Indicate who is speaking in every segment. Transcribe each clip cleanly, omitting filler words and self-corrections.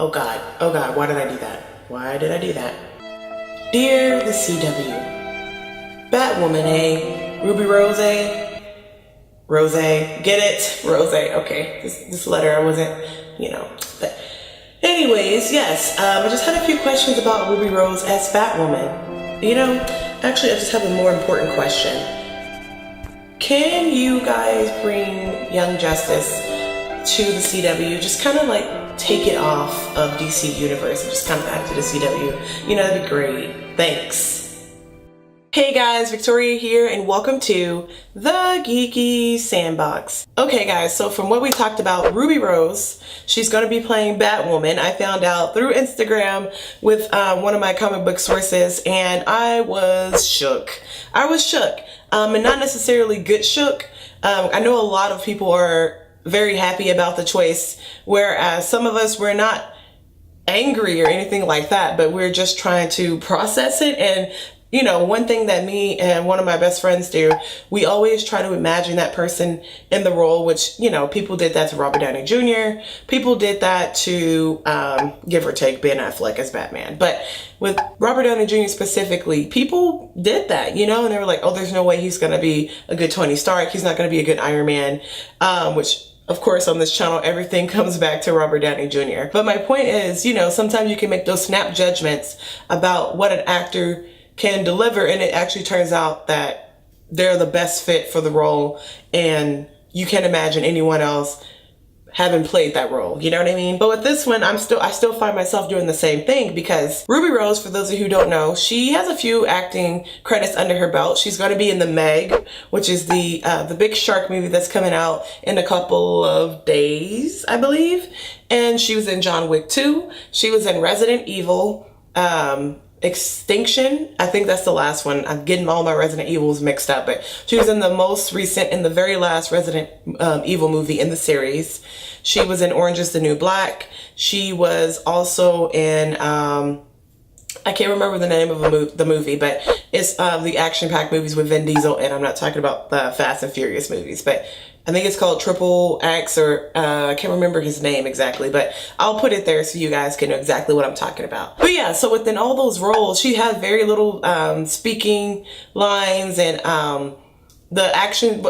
Speaker 1: Oh God, why did I do that? Why did I do that? Dear the CW, Batwoman, eh? Ruby Rose, eh? Rose, get it? Rose, okay. This letter, I wasn't, but anyways, yes, I just had a few questions about Ruby Rose as Batwoman. Actually, I just have a more important question. Can you guys bring Young Justice to the CW? Just kind of like take it off of DC Universe and just come back to the CW. That'd be great. Thanks. Hey guys, Victoria here and welcome to the Geeky Sandbox. Okay guys, so from what we talked about, Ruby Rose, she's going to be playing Batwoman. I found out through Instagram with one of my comic book sources and I was shook. And not necessarily good shook. I know a lot of people are very happy about the choice, whereas some of us, we're not angry or anything like that, but we're just trying to process it. And one thing that me and one of my best friends do, we always try to imagine that person in the role, which, people did that to Robert Downey Jr. People did that to, give or take, Ben Affleck as Batman. But with Robert Downey Jr. specifically, people did that, and they were like, oh, there's no way he's going to be a good Tony Stark. He's not going to be a good Iron Man, which, of course, on this channel, everything comes back to Robert Downey Jr. But my point is, sometimes you can make those snap judgments about what an actor can deliver, and it actually turns out that they're the best fit for the role, and you can't imagine anyone else having played that role, you know what I mean? But with this one, I still find myself doing the same thing, because Ruby Rose, for those of you who don't know, she has a few acting credits under her belt. She's going to be in the Meg, which is the big shark movie that's coming out in a couple of days, I believe. And she was in John Wick 2. She was in Resident Evil, Extinction. I think that's the last one. I'm getting all my Resident Evils mixed up, but she was in the very last Resident Evil movie in the series. She was in Orange is the New Black. She was also in, I can't remember the name of the movie, but it's the action-packed movies with Vin Diesel, and I'm not talking about the Fast and Furious movies, but I think it's called Triple X, or I can't remember his name exactly, but I'll put it there so you guys can know exactly what I'm talking about. But yeah, so within all those roles, she had very little speaking lines, and the action,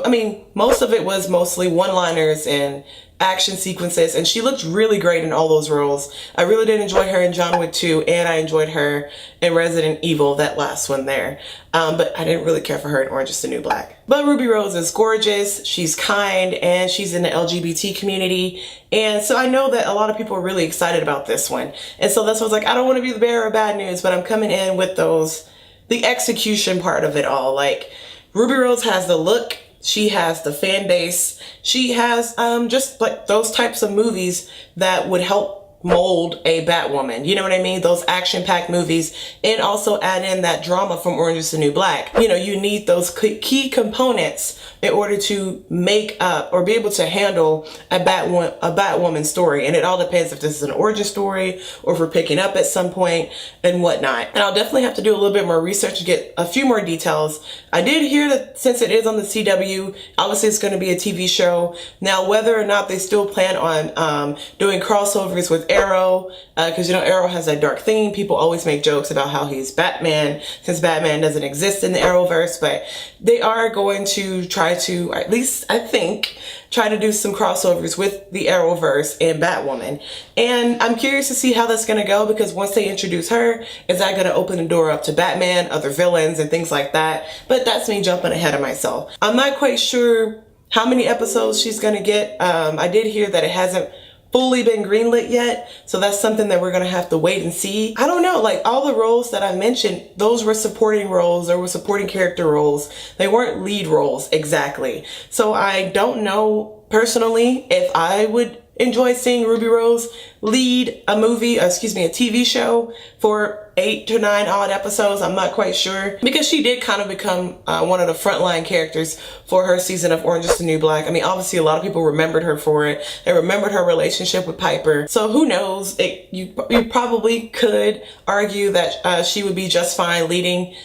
Speaker 1: most of it was mostly one-liners and action sequences, and she looked really great in all those roles. I really did enjoy her in John Wick 2, and I enjoyed her in Resident Evil, that last one there. But I didn't really care for her in Orange is the New Black. But Ruby Rose is gorgeous, she's kind, and she's in the LGBT community. And so I know that a lot of people are really excited about this one. And so that's why I was like, I don't want to be the bearer of bad news, but I'm coming in with the execution part of it all. Like, Ruby Rose has the look, she has the fan base, she has just like those types of movies that would help mold a Batwoman, you know what I mean? Those action-packed movies, and also add in that drama from Orange is the New Black. You need those key components in order to make up or be able to handle a Batwoman story. And it all depends if this is an origin story or if we're picking up at some point and whatnot. And I'll definitely have to do a little bit more research to get a few more details. I did hear that since it is on the CW, obviously it's going to be a TV show. Now, whether or not they still plan on doing crossovers with Arrow, because Arrow has that dark theme. People always make jokes about how he's Batman, since Batman doesn't exist in the Arrowverse, but they are going to try to, at least I think, try to do some crossovers with the Arrowverse and Batwoman. And I'm curious to see how that's going to go, because once they introduce her, is that going to open the door up to Batman, other villains, and things like that? But that's me jumping ahead of myself. I'm not quite sure how many episodes she's going to get. I did hear that it hasn't fully been greenlit yet, so that's something that we're gonna have to wait and see. I don't know, like all the roles that I mentioned, those were supporting roles, or were supporting character roles. They weren't lead roles exactly. So I don't know personally if I would enjoy seeing Ruby Rose lead a TV show for 8 to 9 odd episodes. I'm not quite sure, because she did kind of become one of the frontline characters for her season of Orange is the New Black. Obviously a lot of people remembered her for it. They remembered her relationship with Piper. So who knows? You probably could argue that she would be just fine leading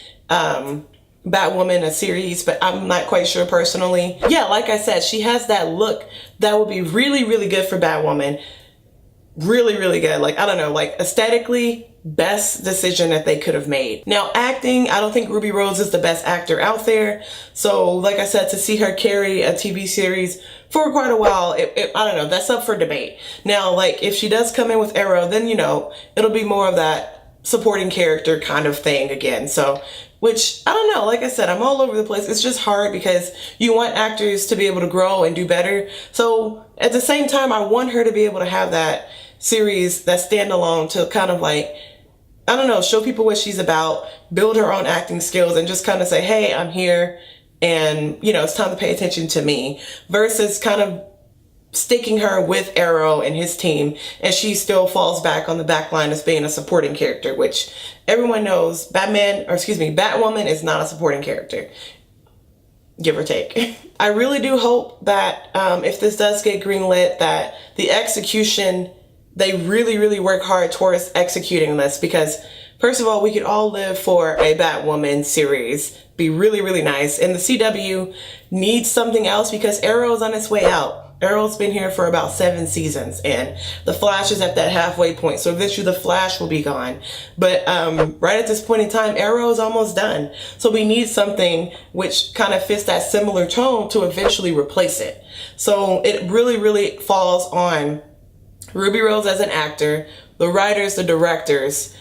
Speaker 1: Batwoman a series, but I'm not quite sure personally. Yeah, like I said, she has that look that would be really, really good for Batwoman. really, really good. Like, I don't know, like aesthetically, best decision that they could have made. Now, acting, I don't think Ruby Rose is the best actor out there. So like I said, to see her carry a TV series for quite a while, I don't know, that's up for debate. Now, like if she does come in with Arrow, then, you know, it'll be more of that supporting character kind of thing again. So, which, I don't know, like I said, I'm all over the place. It's just hard because you want actors to be able to grow and do better. So at the same time, I want her to be able to have that series, that standalone, to kind of like, I don't know, show people what she's about, build her own acting skills, and just kind of say, hey, I'm here, and, you know, it's time to pay attention to me, versus kind of sticking her with Arrow and his team, and she still falls back on the back line as being a supporting character, which everyone knows Batwoman is not a supporting character, give or take. I really do hope that if this does get greenlit, that the execution, they really, really work hard towards executing this, because first of all, we could all live for a Batwoman series, be really, really nice. And the CW needs something else because Arrow's on its way out. Arrow's been here for about 7 seasons, and the Flash is at that halfway point. So eventually the Flash will be gone. But right at this point in time, Arrow is almost done. So we need something which kind of fits that similar tone to eventually replace it. So it really, really falls on Ruby Rose as an actor, the writers, the directors,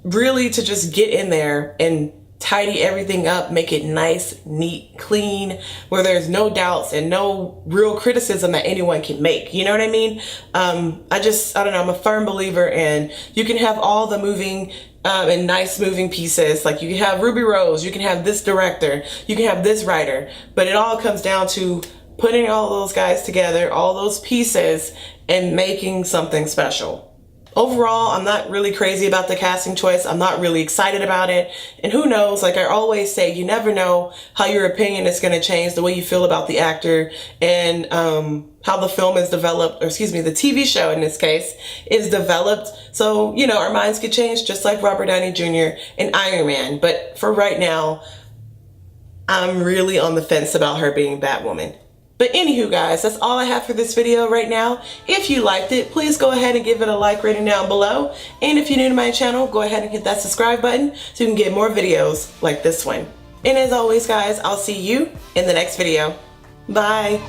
Speaker 1: really to just get in there and tidy everything up, make it nice, neat, clean, where there's no doubts and no real criticism that anyone can make. You know what I mean? I don't know, I'm a firm believer in, you can have all the moving and nice moving pieces. Like you can have Ruby Rose, you can have this director, you can have this writer, but it all comes down to putting all those guys together, all those pieces, and making something special. Overall, I'm not really crazy about the casting choice. I'm not really excited about it. And who knows, like I always say, you never know how your opinion is going to change, the way you feel about the actor, and how the film is developed, or excuse me, the TV show in this case is developed. So, you know, our minds could change just like Robert Downey Jr. and Iron Man. But for right now, I'm really on the fence about her being Batwoman. But anywho guys, that's all I have for this video right now. If you liked it, please go ahead and give it a like rating down below. And if you're new to my channel, go ahead and hit that subscribe button so you can get more videos like this one. And as always guys, I'll see you in the next video. Bye.